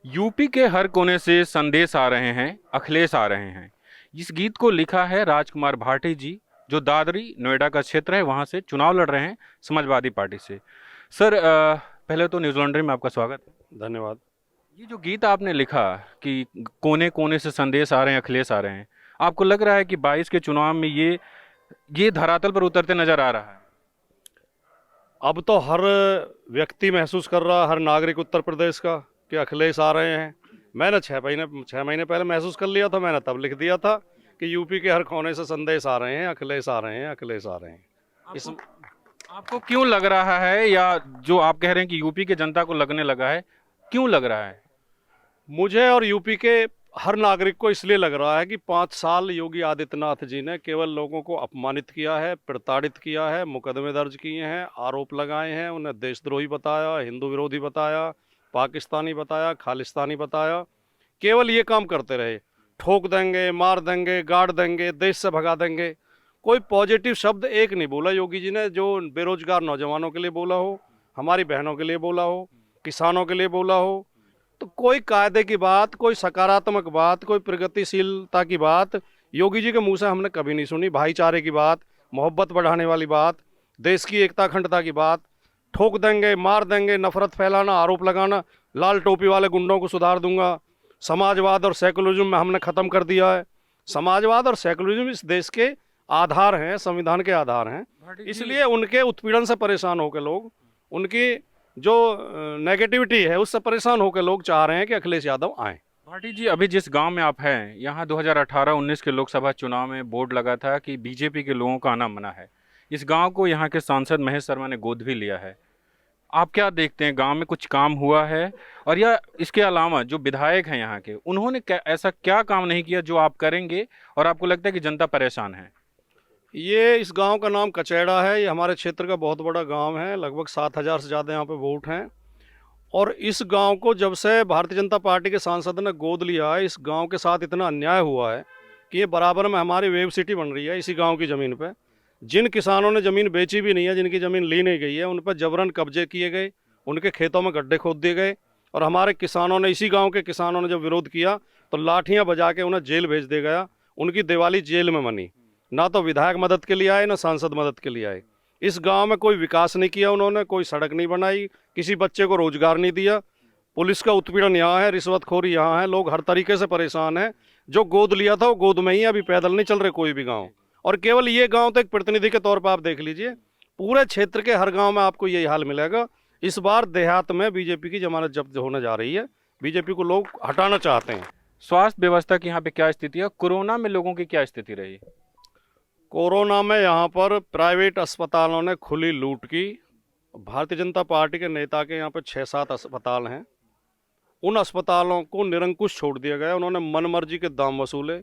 UP के हर कोने से संदेश आ रहे हैं, अखिलेश आ रहे हैं। इस गीत को लिखा है राजकुमार भाटी जी, जो दादरी नोएडा का क्षेत्र है, वहाँ से चुनाव लड़ रहे हैं समाजवादी पार्टी से। सर, पहले तो न्यूज़ लॉन्ड्री में आपका स्वागत है। धन्यवाद। ये जो गीत आपने लिखा कि कोने कोने से संदेश आ रहे हैं, अखिलेश आ रहे हैं, आपको लग रहा है कि 22 के चुनाव में ये धरातल पर उतरते नजर आ रहा है? अब तो हर व्यक्ति महसूस कर रहा, हर नागरिक उत्तर प्रदेश का, कि अखिलेश आ रहे हैं। मैंने 6 महीने पहले महसूस कर लिया था। मैंने तब लिख दिया था कि यूपी के हर कोने से संदेश आ रहे हैं, अखिलेश आ रहे हैं, अखिलेश आ रहे हैं। इस आपको क्यों लग रहा है, या जो आप कह रहे हैं कि यूपी के जनता को लगने लगा है, क्यों लग रहा है? मुझे और यूपी के हर नागरिक को इसलिए लग रहा है कि 5 साल योगी आदित्यनाथ जी ने केवल लोगों को अपमानित किया है, प्रताड़ित किया है, मुकदमे दर्ज किए हैं, आरोप लगाए हैं, उन्हें देशद्रोही बताया, हिंदू विरोधी बताया, पाकिस्तानी बताया, खालिस्तानी बताया। केवल ये काम करते रहे। ठोक देंगे, मार देंगे, गाड़ देंगे, देश से भगा देंगे। कोई पॉजिटिव शब्द एक नहीं बोला योगी जी ने, जो बेरोजगार नौजवानों के लिए बोला हो, हमारी बहनों के लिए बोला हो, किसानों के लिए बोला हो। तो कोई कायदे की बात, कोई सकारात्मक बात, कोई प्रगतिशीलता की बात योगी जी के मुंह से हमने कभी नहीं सुनी। भाईचारे की बात, मोहब्बत बढ़ाने वाली बात, देश की एकता अखंडता की बात। ठोक देंगे, मार देंगे, नफरत फैलाना, आरोप लगाना, लाल टोपी वाले गुंडों को सुधार दूंगा, समाजवाद और सेकुलरिज्म में हमने ख़त्म कर दिया है। समाजवाद और सेकुलरिज्म इस देश के आधार हैं, संविधान के आधार हैं। इसलिए उनके उत्पीड़न से परेशान होकर लोग, उनकी जो नेगेटिविटी है उससे परेशान होकर लोग चाह रहे हैं कि अखिलेश यादव आए। भाटी जी, अभी जिस गांव में आप हैं, यहाँ 2018-19 के लोकसभा चुनाव में बोर्ड लगा था कि बीजेपी के लोगों का आना मना है। इस गांव को यहाँ के सांसद महेश शर्मा ने गोद भी लिया है। आप क्या देखते हैं, गांव में कुछ काम हुआ है? और या इसके अलावा जो विधायक हैं यहाँ के, उन्होंने ऐसा क्या काम नहीं किया जो आप करेंगे और आपको लगता है कि जनता परेशान है? ये इस गांव का नाम कचेड़ा है। ये हमारे क्षेत्र का बहुत बड़ा गांव है। लगभग 7,000 से ज़्यादा यहाँ पे वोट हैं। और इस गांव को जब से भारतीय जनता पार्टी के सांसद ने गोद लिया है, इस गांव के साथ इतना अन्याय हुआ है कि ये बराबर में हमारी वेब सिटी बन रही है इसी गांव की ज़मीन पे। जिन किसानों ने ज़मीन बेची भी नहीं है, जिनकी ज़मीन ली नहीं गई है, उन पर जबरन कब्जे किए गए, उनके खेतों में गड्ढे खोद दिए गए। और हमारे किसानों ने, इसी गाँव के किसानों ने जब विरोध किया तो लाठियाँ बजा के उन्हें जेल भेज दिया गया। उनकी दिवाली जेल में बनी। ना तो विधायक मदद के लिए आए, ना सांसद मदद के लिए आए। इस गांव में कोई विकास नहीं किया उन्होंने, कोई सड़क नहीं बनाई, किसी बच्चे को रोजगार नहीं दिया। पुलिस का उत्पीड़न यहाँ है, रिश्वतखोरी यहाँ है, लोग हर तरीके से परेशान हैं। जो गोद लिया था वो गोद में ही, अभी पैदल नहीं चल रहे कोई भी गांव। और केवल ये गांव तो एक प्रतिनिधि के तौर पर आप देख लीजिए, पूरे क्षेत्र के हर गाँव में आपको यही हाल मिलेगा। इस बार देहात में बीजेपी की जमानत जब्त होने जा रही है। बीजेपी को लोग हटाना चाहते हैं। स्वास्थ्य व्यवस्था की यहाँ पे क्या स्थिति है? कोरोना में लोगों की क्या स्थिति रही? कोरोना में यहाँ पर प्राइवेट अस्पतालों ने खुली लूट की। भारतीय जनता पार्टी के नेता के यहाँ पर 6-7 अस्पताल हैं। उन अस्पतालों को निरंकुश छोड़ दिया गया। उन्होंने मनमर्जी के दाम वसूले।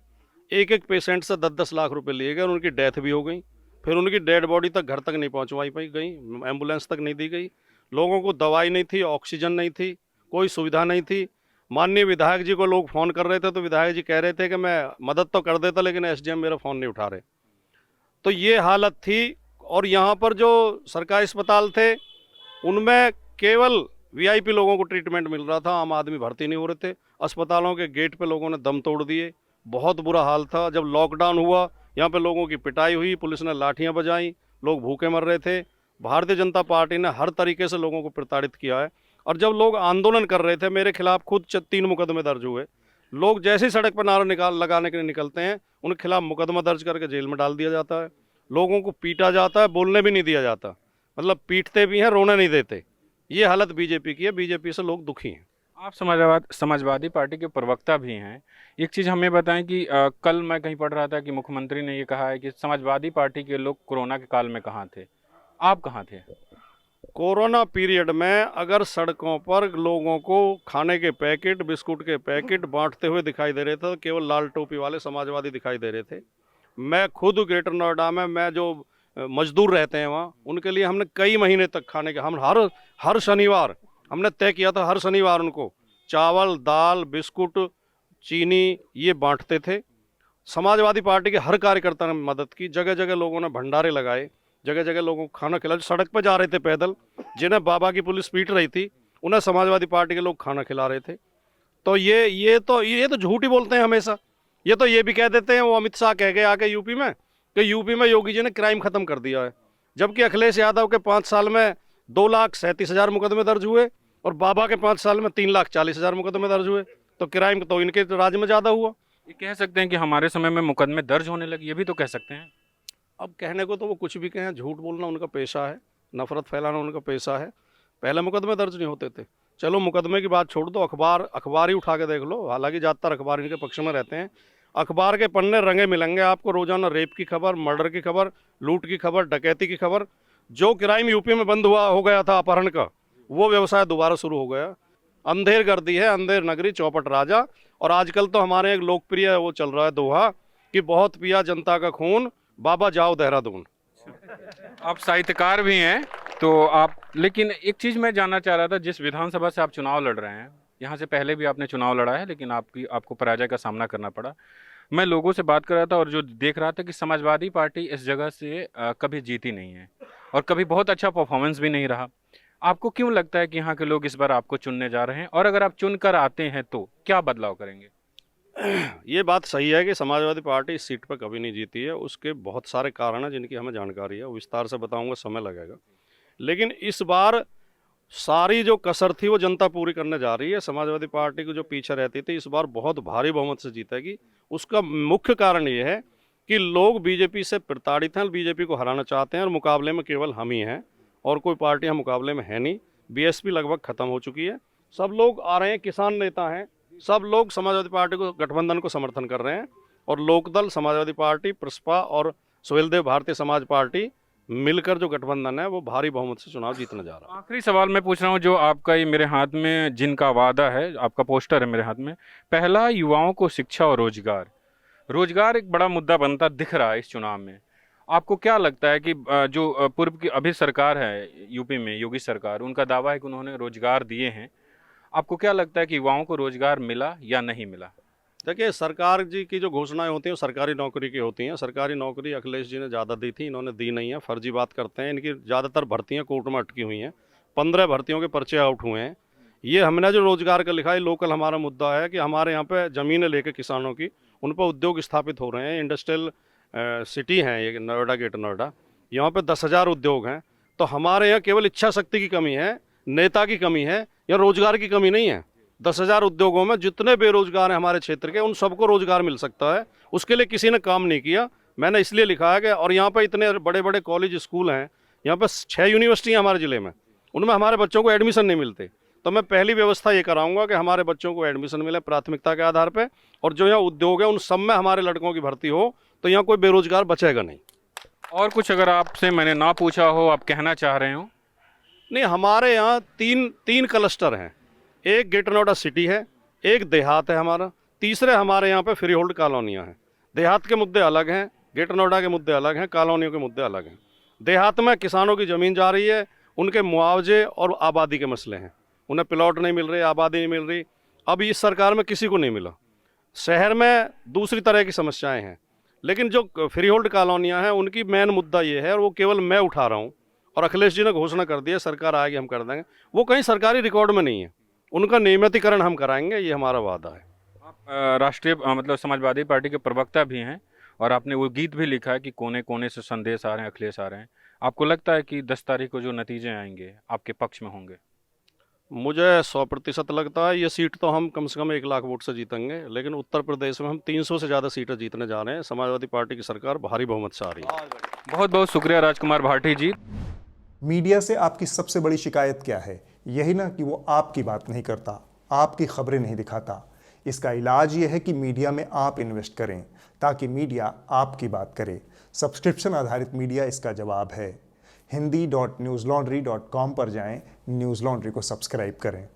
एक एक पेशेंट से 10-10 लाख रुपए लिए गए और उनकी डेथ भी हो गई। फिर उनकी डेड बॉडी तक घर तक नहीं पहुँचवाई पाई गई, एम्बुलेंस तक नहीं दी गई। लोगों को दवाई नहीं थी, ऑक्सीजन नहीं थी, कोई सुविधा नहीं थी। माननीय विधायक जी को लोग फ़ोन कर रहे थे तो विधायक जी कह रहे थे कि मैं मदद तो कर देता, लेकिन एसडीएम मेरा फ़ोन नहीं उठा रहे। तो ये हालत थी। और यहाँ पर जो सरकारी अस्पताल थे उनमें केवल वीआईपी लोगों को ट्रीटमेंट मिल रहा था, आम आदमी भर्ती नहीं हो रहे थे। अस्पतालों के गेट पे लोगों ने दम तोड़ दिए। बहुत बुरा हाल था। जब लॉकडाउन हुआ, यहाँ पे लोगों की पिटाई हुई, पुलिस ने लाठियाँ बजाई, लोग भूखे मर रहे थे। भारतीय जनता पार्टी ने हर तरीके से लोगों को प्रताड़ित किया है। और जब लोग आंदोलन कर रहे थे, मेरे खिलाफ खुद 3 मुकदमे दर्ज हुए। लोग जैसे ही सड़क पर नारा लगाने के लिए निकलते हैं, उनके खिलाफ मुकदमा दर्ज करके जेल में डाल दिया जाता है। लोगों को पीटा जाता है, बोलने भी नहीं दिया जाता। मतलब पीटते भी हैं, रोने नहीं देते। ये हालत बीजेपी की है। बीजेपी से लोग दुखी हैं। आप समाजवादी पार्टी के प्रवक्ता भी हैं। एक चीज़ हमें बताएं कि कल मैं कहीं पढ़ रहा था कि मुख्यमंत्री ने ये कहा है कि समाजवादी पार्टी के लोग कोरोना के काल में कहाँ थे। आप कहाँ थे? कोरोना पीरियड में अगर सड़कों पर लोगों को खाने के पैकेट, बिस्कुट के पैकेट बांटते हुए दिखाई दे रहे थे, तो केवल लाल टोपी वाले समाजवादी दिखाई दे रहे थे। मैं खुद ग्रेटर नोएडा में, मैं जो मजदूर रहते हैं वहाँ, उनके लिए हमने कई महीने तक खाने के, हम हर शनिवार हमने तय किया था, हर शनिवार उनको चावल, दाल, बिस्कुट, चीनी ये बांटते थे। समाजवादी पार्टी के हर कार्यकर्ता ने मदद की। जगह जगह लोगों ने भंडारे लगाए, जगह जगह लोगों को खाना खिलाया। सड़क पर जा रहे थे पैदल, जिन्हें बाबा की पुलिस पीट रही थी, उन्हें समाजवादी पार्टी के लोग खाना खिला रहे थे। तो ये तो झूठ ही बोलते हैं हमेशा। ये भी कह देते हैं, वो अमित शाह कह गए आके यूपी में कि यूपी में योगी जी ने क्राइम खत्म कर दिया है, जबकि अखिलेश यादव के 5 साल में 2,37,000 मुकदमे दर्ज हुए और बाबा के 5 साल में 3,40,000 मुकदमे दर्ज हुए। तो क्राइम तो इनके राज्य में ज़्यादा हुआ। ये कह सकते हैं कि हमारे समय में मुकदमे दर्ज होने लगे, ये भी तो कह सकते हैं। अब कहने को तो वो कुछ भी कहें, झूठ बोलना उनका पेशा है, नफरत फैलाना उनका पेशा है। पहले मुकदमे दर्ज नहीं होते थे। चलो मुकदमे की बात छोड़ दो, अखबार ही उठा के देख लो, हालांकि ज़्यादातर अखबार इनके पक्ष में रहते हैं। अखबार के पन्ने रंगे मिलेंगे आपको, रोजाना रेप की खबर, मर्डर की खबर, लूट की खबर, डकैती की खबर। जो क्राइम यूपी में बंद हो गया था अपहरण का, वो व्यवसाय दोबारा शुरू हो गया। अंधेर कर दी है, अंधेर नगरी चौपट राजा। और आजकल तो हमारे एक लोकप्रिय वो चल रहा है दोहा कि बहुत पिया जनता का खून, बाबा जाओ देहरादून। आप साहित्यकार भी हैं तो आप, लेकिन एक चीज़ मैं जानना चाह रहा था, जिस विधानसभा से आप चुनाव लड़ रहे हैं, यहाँ से पहले भी आपने चुनाव लड़ा है लेकिन आपको पराजय का सामना करना पड़ा। मैं लोगों से बात कर रहा था और जो देख रहा था कि समाजवादी पार्टी इस जगह से कभी जीती नहीं है और कभी बहुत अच्छा परफॉर्मेंस भी नहीं रहा। आपको क्यों लगता है कि यहाँ के लोग इस बार आपको चुनने जा रहे हैं, और अगर आप चुन कर आते हैं तो क्या बदलाव करेंगे? ये बात सही है कि समाजवादी पार्टी इस सीट पर कभी नहीं जीती है। उसके बहुत सारे कारण हैं जिनकी हमें जानकारी है, वो विस्तार से बताऊंगा, समय लगेगा। लेकिन इस बार सारी जो कसर थी वो जनता पूरी करने जा रही है। समाजवादी पार्टी को जो पीछे रहती थी, इस बार बहुत भारी बहुमत से जीतेगी। उसका मुख्य कारण ये है कि लोग बीजेपी से प्रताड़ित हैं, बीजेपी को हराना चाहते हैं और मुकाबले में केवल हम ही हैं और कोई पार्टियां मुकाबले में है नहीं। बीएसपी लगभग खत्म हो चुकी है, सब लोग आ रहे हैं, किसान नेता हैं, सब लोग समाजवादी पार्टी को, गठबंधन को समर्थन कर रहे हैं। और लोकदल, समाजवादी पार्टी, प्रसपा और सुहेलदेव भारतीय समाज पार्टी मिलकर जो गठबंधन है वो भारी बहुमत से चुनाव जीतने जा रहा है। आखिरी सवाल मैं पूछ रहा हूँ, जो आपका ये मेरे हाथ में जिनका वादा है, आपका पोस्टर है मेरे हाथ में, पहला युवाओं को शिक्षा और रोजगार एक बड़ा मुद्दा बनता दिख रहा है इस चुनाव में। आपको क्या लगता है कि जो पूर्व की अभी सरकार है यूपी में, योगी सरकार, उनका दावा है कि उन्होंने रोजगार दिए हैं, आपको क्या लगता है कि युवाओं को रोजगार मिला या नहीं मिला? देखिए, सरकार जी की जो घोषणाएं होती हैं वो सरकारी नौकरी की होती हैं। सरकारी नौकरी अखिलेश जी ने ज़्यादा दी थी, इन्होंने दी नहीं है, फर्जी बात करते हैं। इनकी ज़्यादातर भर्तियां कोर्ट में अटकी हुई हैं, 15 भर्तियों के पर्चे आउट हुए हैं। ये हमने जो रोजगार का लिखा है, लोकल हमारा मुद्दा है कि हमारे यहाँ पे ज़मीनें लेके किसानों की, उन पर उद्योग स्थापित हो रहे हैं। इंडस्ट्रियल सिटी हैं ये नोएडा, ग्रेटर नोएडा, यहाँ पे 10,000 उद्योग हैं। तो हमारे यहाँ केवल इच्छा शक्ति की कमी है, नेता की कमी है, या रोजगार की कमी नहीं है। 10,000 उद्योगों में जितने बेरोजगार हैं हमारे क्षेत्र के, उन सबको रोजगार मिल सकता है। उसके लिए किसी ने काम नहीं किया, मैंने इसलिए लिखा है कि, और यहाँ पे इतने बड़े बड़े कॉलेज स्कूल हैं, यहाँ पे 6 यूनिवर्सिटी हैं हमारे ज़िले में, उनमें हमारे बच्चों को एडमिशन नहीं मिलते। तो मैं पहली व्यवस्था ये कराऊंगा कि हमारे बच्चों को एडमिशन मिले प्राथमिकता के आधार पर, और जो यहाँ उद्योग है उन सब में हमारे लड़कों की भर्ती हो, तो यहाँ कोई बेरोजगार बचेगा नहीं। और कुछ अगर आपसे मैंने ना पूछा हो, आप कहना चाह रहे हो? नहीं, हमारे यहाँ तीन क्लस्टर हैं। एक ग्रेटर नोएडा सिटी है, एक देहात है हमारा, तीसरे हमारे यहाँ पे फ्री होल्ड कॉलोनियाँ हैं। देहात के मुद्दे अलग हैं, ग्रेटर नोएडा के मुद्दे अलग हैं, कॉलोनियों के मुद्दे अलग हैं। देहात में किसानों की ज़मीन जा रही है, उनके मुआवजे और आबादी के मसले हैं, उन्हें प्लॉट नहीं मिल रही, आबादी नहीं मिल रही। अब इस सरकार में किसी को नहीं मिला। शहर में दूसरी तरह की समस्याएँ हैं, लेकिन जो फ्री होल्ड कॉलोनियाँ हैं उनकी मेन मुद्दा ये है, और वो केवल मैं उठा रहा हूँ, और अखिलेश जी ने घोषणा कर दी है सरकार आएगी हम कर देंगे। वो कहीं सरकारी रिकॉर्ड में नहीं है, उनका नियमितीकरण हम कराएंगे, ये हमारा वादा है। आप राष्ट्रीय मतलब समाजवादी पार्टी के प्रवक्ता भी हैं और आपने वो गीत भी लिखा है कि कोने कोने से संदेश आ रहे हैं, अखिलेश आ रहे हैं। आपको लगता है कि 10 तारीख को जो नतीजे आएंगे आपके पक्ष में होंगे? मुझे 100% लगता है। ये सीट तो हम कम से कम 1 लाख वोट से जीतेंगे, लेकिन उत्तर प्रदेश में हम 300 से ज़्यादा सीटें जीतने जा रहे हैं। समाजवादी पार्टी की सरकार भारी बहुमत से आ रही है। बहुत बहुत शुक्रिया राजकुमार भाटी जी। मीडिया से आपकी सबसे बड़ी शिकायत क्या है? यही ना कि वो आपकी बात नहीं करता, आपकी खबरें नहीं दिखाता। इसका इलाज ये है कि मीडिया में आप इन्वेस्ट करें, ताकि मीडिया आपकी बात करे। सब्सक्रिप्शन आधारित मीडिया इसका जवाब है। hindi.newslaundry.com पर जाएं, न्यूज़ लॉन्ड्री को सब्सक्राइब करें।